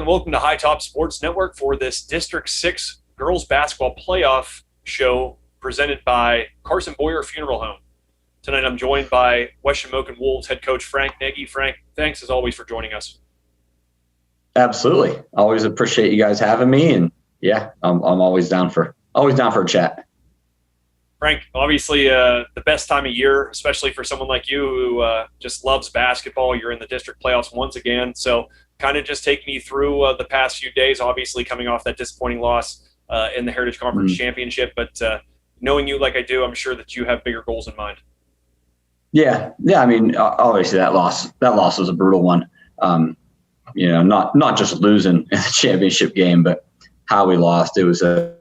and welcome to High Top Sports Network for this District VI Girls Basketball Playoff show presented by Carson Boyer Funeral Home. Tonight I'm joined by West Shamokin Wolves head coach Frank Nagy. Frank, thanks as always for joining us. Absolutely. Always appreciate you guys having me, and yeah, I'm always down for a chat. Frank, obviously the best time of year, especially for someone like you who just loves basketball. You're in the district playoffs once again, so kind of just take me through the past few days, obviously coming off that disappointing loss in the Heritage Conference Championship. But knowing you like I do, I'm sure that you have bigger goals in mind. Yeah. I mean, obviously that loss was a brutal one. Not just losing in the championship game, but how we lost. It was a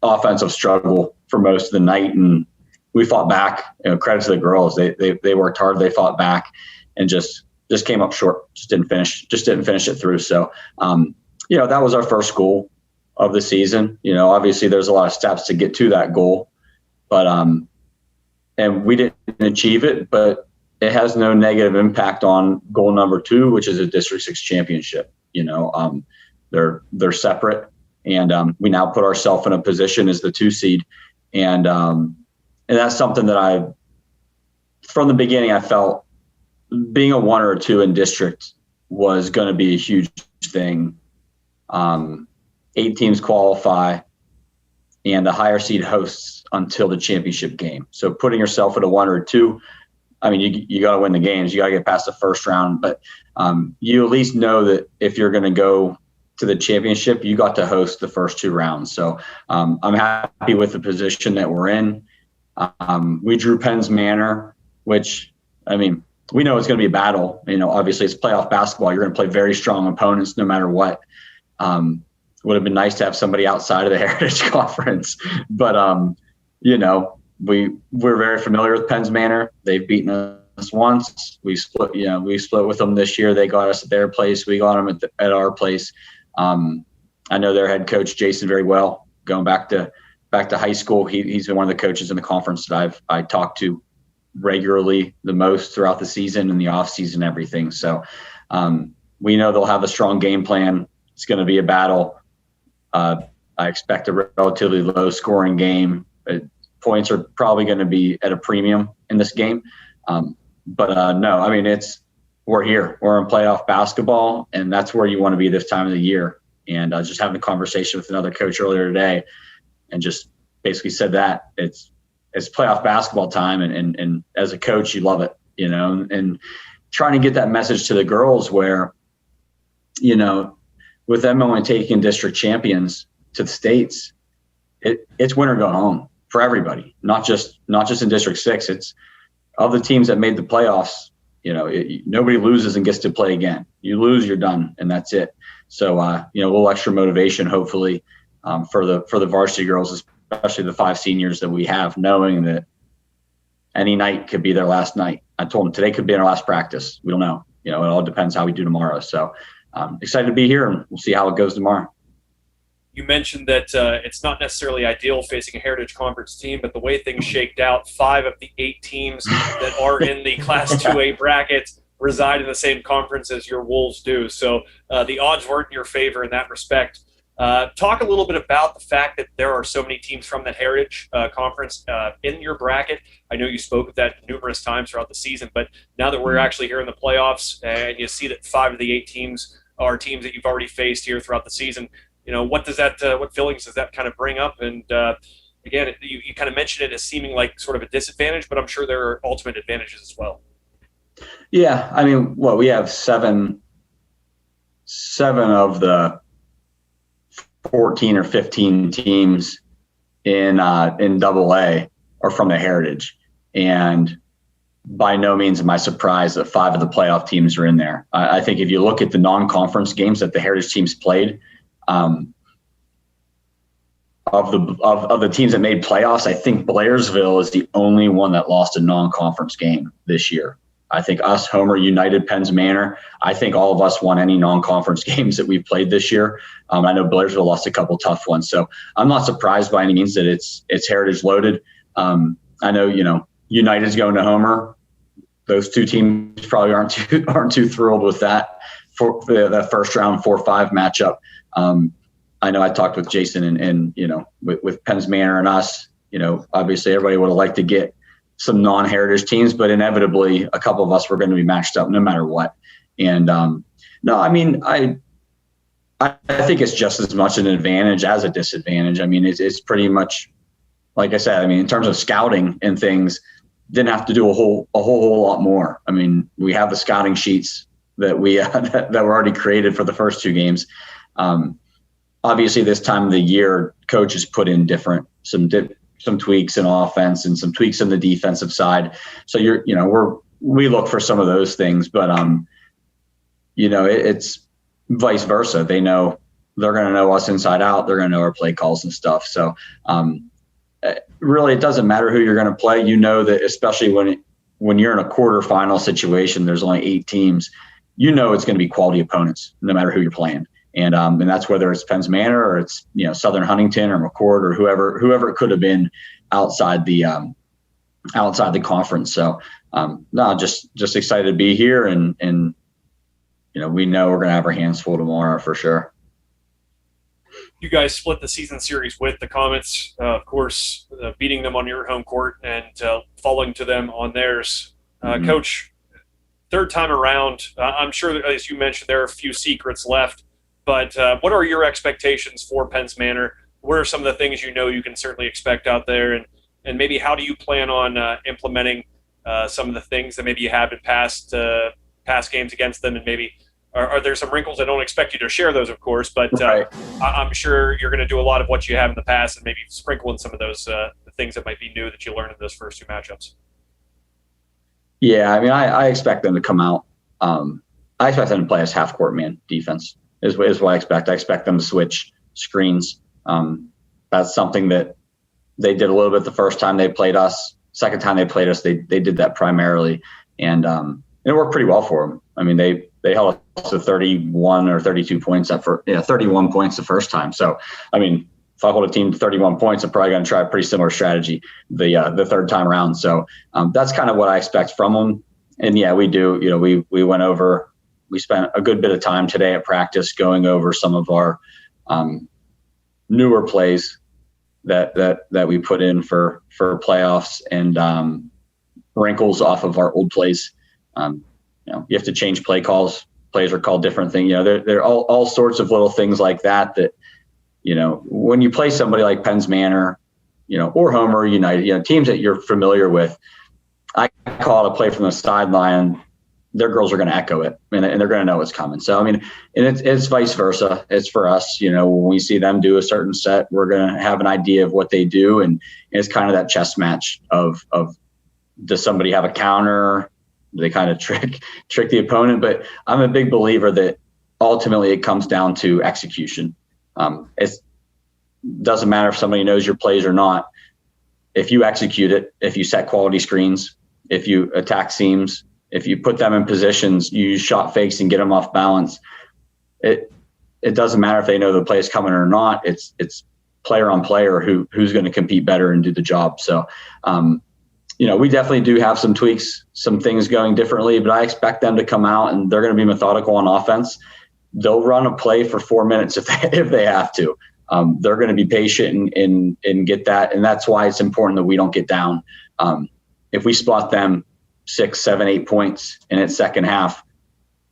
offensive struggle for most of the night, and we fought back. Credit to the girls. They worked hard. They fought back, and just came up short. Just didn't finish it through. So, that was our first goal of the season. Obviously there's a lot of steps to get to that goal, but and we didn't achieve it, but it has no negative impact on goal number 2, which is a District 6 championship. They're separate, and we now put ourselves in a position as the 2 seed, and that's something that from the beginning I felt being a 1 or a 2 in district was going to be a huge thing. 8 teams qualify, and the higher seed hosts until the championship game. So putting yourself at a 1 or a 2, I mean, you got to win the games. You got to get past the first round, but you at least know that if you're going to go to the championship, you got to host the first 2 rounds. So I'm happy with the position that we're in. We drew Penns Manor, which, I mean, we know it's going to be a battle. Obviously it's playoff basketball. You're going to play very strong opponents no matter what. Would have been nice to have somebody outside of the Heritage Conference, but we're very familiar with Penns Manor. They've beaten us once. We split with them this year. They got us at their place. We got them at our place. I know their head coach Jason very well. Going back to high school, he's been one of the coaches in the conference that I talked to regularly the most throughout the season and the off season, everything. So we know they'll have a strong game plan. It's going to be a battle. I expect a relatively low scoring game. Points are probably going to be at a premium in this game. But no, I mean, we're here. We're in playoff basketball, and that's where you want to be this time of the year. And I was just having a conversation with another coach earlier today, and just basically said that it's playoff basketball time, and as a coach, you love it, and trying to get that message to the girls where, with them only taking district champions to the states, it's win or go home for everybody, not just in District 6. It's of the teams that made the playoffs. Nobody loses and gets to play again. You lose, you're done, and that's it. So, a little extra motivation, hopefully, for the varsity girls, especially the 5 seniors that we have, knowing that any night could be their last night. I told them today could be our last practice. We don't know. It all depends how we do tomorrow. So, excited to be here, and we'll see how it goes tomorrow. You mentioned that it's not necessarily ideal facing a Heritage Conference team, but the way things shaked out, 5 of the 8 teams that are in the Class 2A bracket reside in the same conference as your Wolves do. So the odds weren't in your favor in that respect. Talk a little bit about the fact that there are so many teams from that Heritage Conference in your bracket. I know you spoke of that numerous times throughout the season, but now that we're actually here in the playoffs and you see that 5 of the 8 teams are teams that you've already faced here throughout the season, what feelings does that kind of bring up? And again, you kind of mentioned it as seeming like sort of a disadvantage, but I'm sure there are ultimate advantages as well. Yeah, I mean, we have seven of the 14 or 15 teams in AA are from the Heritage, and by no means am I surprised that 5 of the playoff teams are in there. I think if you look at the non-conference games that the Heritage teams played, of the teams that made playoffs, I think Blairsville is the only one that lost a non-conference game this year. I think us, Homer, United, Penns Manor, I think all of us won any non-conference games that we've played this year. I know Blairsville lost a couple tough ones, so I'm not surprised by any means that it's Heritage loaded. I know, United's going to Homer. Those 2 teams probably aren't too thrilled with that for the first round 4-5 matchup. I know I talked with Jason and with Penns Manor and us, obviously everybody would have liked to get some non-heritage teams, but inevitably a couple of us were going to be matched up no matter what. And no, I mean, I think it's just as much an advantage as a disadvantage. I mean, it's pretty much, like I said, I mean, in terms of scouting and things, didn't have to do a whole lot more. I mean, we have the scouting sheets that we that were already created for the first 2 games. Obviously, this time of the year, coaches put in some tweaks in offense and some tweaks in the defensive side. So we look for some of those things, but it's vice versa. They know they're going to know us inside out. They're going to know our play calls and stuff. So really, it doesn't matter who you're going to play. That especially when you're in a quarterfinal situation, there's only 8 teams. It's going to be quality opponents, no matter who you're playing. And that's whether it's Penns Manor or it's Southern Huntington or McCord or whoever it could have been outside the conference. So no, just excited to be here, and we know we're going to have our hands full tomorrow for sure. You guys split the season series with the Comets, of course, beating them on your home court and falling to them on theirs. Coach, third time around, I'm sure that, as you mentioned, there are a few secrets left. But what are your expectations for Penns Manor? What are some of the things you can certainly expect out there? And maybe how do you plan on implementing some of the things that maybe you have in past games against them? And maybe are there some wrinkles? I don't expect you to share those, of course, but right. I'm sure you're going to do a lot of what you have in the past and maybe sprinkle in some of those things that might be new that you learned in those first 2 matchups. Yeah, I mean, I expect them to come out. I expect them to play as half-court man defense. Is what I expect. I expect them to switch screens. That's something that they did a little bit the first time they played us. Second time they played us, they did that primarily, and it worked pretty well for them. I mean, they held us to 31 or 32 points 31 points the first time. So, I mean, if I hold a team to 31 points, I'm probably going to try a pretty similar strategy the third time around. So that's kind of what I expect from them. And yeah, we do. We went over. We spent a good bit of time today at practice going over some of our newer plays that we put in for playoffs and wrinkles off of our old plays. You have to change play calls. Plays are called different things. There are all sorts of little things like that when you play somebody like Penns Manor, or Homer United, teams that you're familiar with, I call it a play from the sideline. Their girls are going to echo it, and they're going to know it's coming. So, I mean, and it's vice versa. It's for us, when we see them do a certain set, we're going to have an idea of what they do. And it's kind of that chess match of does somebody have a counter? Do they kind of trick the opponent? But I'm a big believer that ultimately it comes down to execution. It doesn't matter if somebody knows your plays or not. If you execute it, if you set quality screens, if you attack seams, if you put them in positions, you use shot fakes and get them off balance, it doesn't matter if they know the play is coming or not. It's player on player who's going to compete better and do the job. So, we definitely do have some tweaks, some things going differently, but I expect them to come out and they're going to be methodical on offense. They'll run a play for 4 minutes if they have to. They're going to be patient and get that. And that's why it's important that we don't get down. If we spot them 6, 7, 8 points in its second half,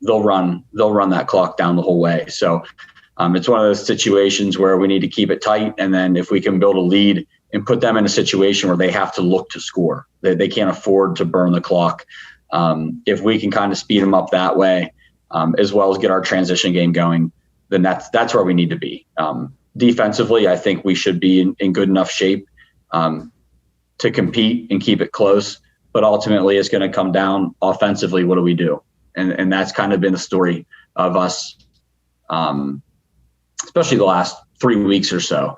they'll run that clock down the whole way. So it's one of those situations where we need to keep it tight. And then if we can build a lead and put them in a situation where they have to look to score, they can't afford to burn the clock. If we can kind of speed them up that way, as well as get our transition game going, then that's where we need to be. Defensively, I think we should be in good enough shape to compete and keep it close. But ultimately, it's going to come down offensively. What do we do? And that's kind of been the story of us, especially the last 3 weeks or so.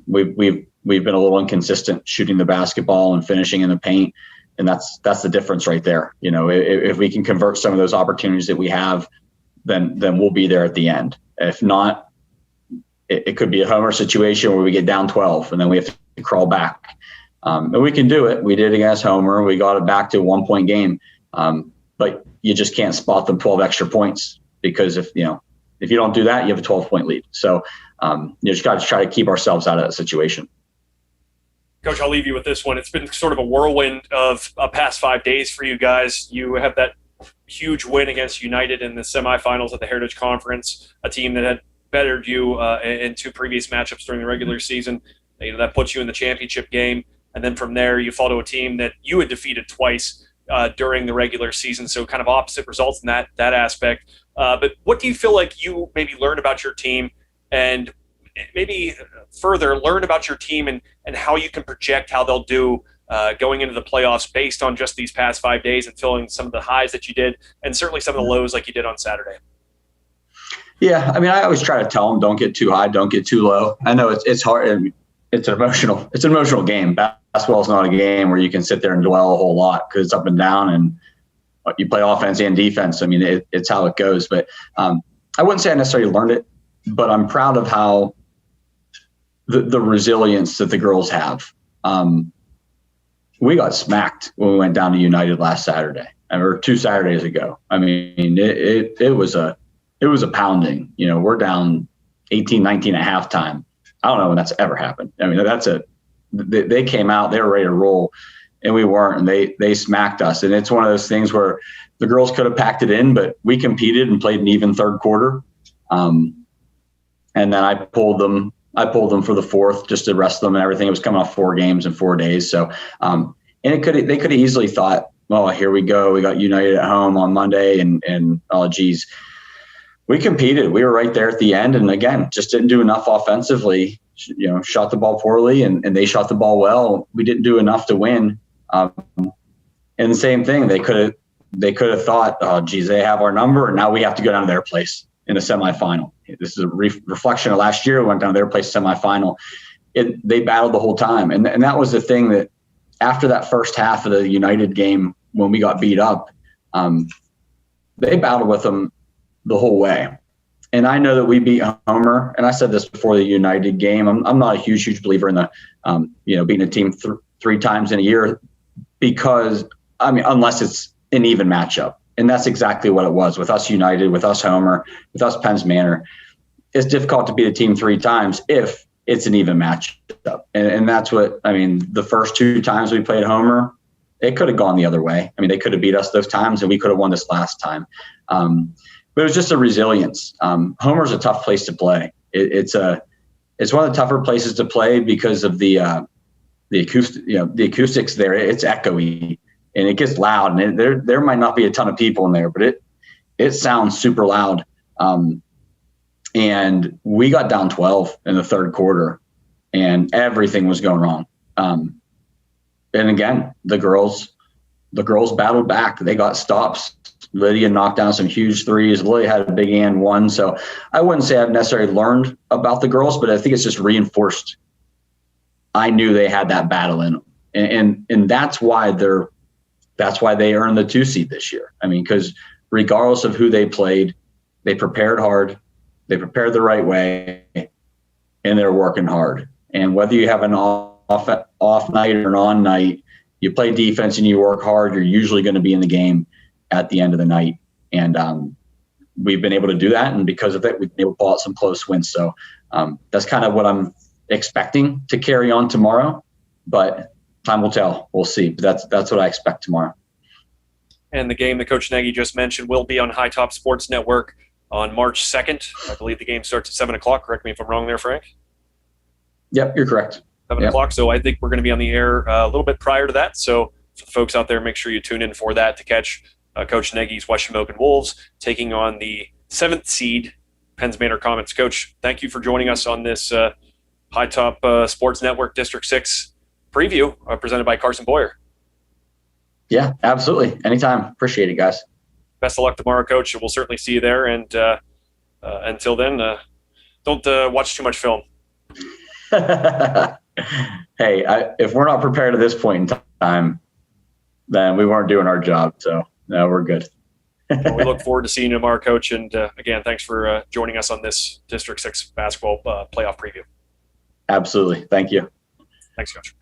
We've been a little inconsistent shooting the basketball and finishing in the paint, and that's the difference right there. If we can convert some of those opportunities that we have, then we'll be there at the end. If not, it could be a homer situation where we get down 12 and then we have to crawl back. And we can do it. We did against Homer. We got it back to a 1-point game. But you just can't spot them 12 extra points because if you don't do that, you have a 12-point lead. So you just got to try to keep ourselves out of that situation. Coach, I'll leave you with this one. It's been sort of a whirlwind of past 5 days for you guys. You have that huge win against United in the semifinals at the Heritage Conference, a team that had bettered you in 2 previous matchups during the regular season. That puts you in the championship game. And then from there, you fall to a team that you had defeated twice during the regular season. So kind of opposite results in that aspect. But what do you feel like you maybe learned about your team, and maybe further learn about your team and how you can project how they'll do going into the playoffs based on just these past 5 days and feeling some of the highs that you did and certainly some of the lows like you did on Saturday? Yeah, I mean, I always try to tell them, don't get too high, don't get too low. I know it's hard. And it's an emotional game. Basketball is not a game where you can sit there and dwell a whole lot because it's up and down and you play offense and defense. I mean, it's how it goes. But I wouldn't say I necessarily learned it, but I'm proud of how the resilience that the girls have. We got smacked when we went down to United last Saturday, or 2 Saturdays ago. I mean, it was a pounding. We're down 18-19 at halftime. I don't know when that's ever happened. I mean, they came out, they were ready to roll, and we weren't, and they smacked us. And it's one of those things where the girls could have packed it in, but we competed and played an even third quarter. And then I pulled them for the fourth just to rest them and everything. It was coming off 4 games in 4 days. So, and they could have easily thought, oh, here we go. We got United at home on Monday and oh, geez. We competed. We were right there at the end. And again, just didn't do enough offensively, shot the ball poorly and they shot the ball well. We didn't do enough to win. And the same thing, they could have thought, oh, geez, they have our number. And now we have to go down to their place in the semifinal. This is a reflection of last year. We went down to their place semifinal. They battled the whole time. And that was the thing, that after that first half of the United game, when we got beat up, they battled with them the whole way. And I know that we beat Homer, and I said this before the United game. I'm not a huge believer in the, beating a team 3 times in a year, because unless it's an even matchup, and that's exactly what it was with us United, with us Homer, with us Penns Manor. It's difficult to beat a team 3 times if it's an even matchup, and that's what the first 2 times we played Homer, it could have gone the other way. They could have beat us those times, and we could have won this last time. But it was just a resilience. Homer's a tough place to play. It's one of the tougher places to play because of the acoustics there. It's echoey and it gets loud, and there might not be a ton of people in there, but it sounds super loud. And we got down 12 in the third quarter, and everything was going wrong. And again, the girls battled back. They got stops. Lydia knocked down some huge threes. Lydia had a big and one. So I wouldn't say I've necessarily learned about the girls, but I think it's just reinforced. I knew they had that battle in them. And that's why they earned the 2 seed this year. Because regardless of who they played, they prepared hard, they prepared the right way, and they're working hard. And whether you have an off night or an on night, you play defense and you work hard, you're usually going to be in the game at the end of the night. And we've been able to do that. And because of that, we've been able to pull out some close wins. So that's kind of what I'm expecting to carry on tomorrow, but time will tell. We'll see. But that's what I expect tomorrow. And the game that Coach Nagy just mentioned will be on High Top Sports Network on March 2nd. I believe the game starts at 7 o'clock. Correct me if I'm wrong there, Frank. Yep, you're correct. 7 o'clock. So I think we're going to be on the air a little bit prior to that. So for the folks out there, make sure you tune in for that to catch Coach Nagy's Shamokin Wolves taking on the 7th seed Penns Manor Comets. Coach, thank you for joining us on this High Top Sports Network District 6 preview presented by Carson Boyer. Yeah, absolutely. Anytime. Appreciate it, guys. Best of luck tomorrow, Coach. We'll certainly see you there. And until then, don't watch too much film. Hey, if we're not prepared at this point in time, then we weren't doing our job. So, no, we're good. Well, we look forward to seeing you tomorrow, Coach. And again, thanks for joining us on this District 6 basketball playoff preview. Absolutely. Thank you. Thanks, Coach.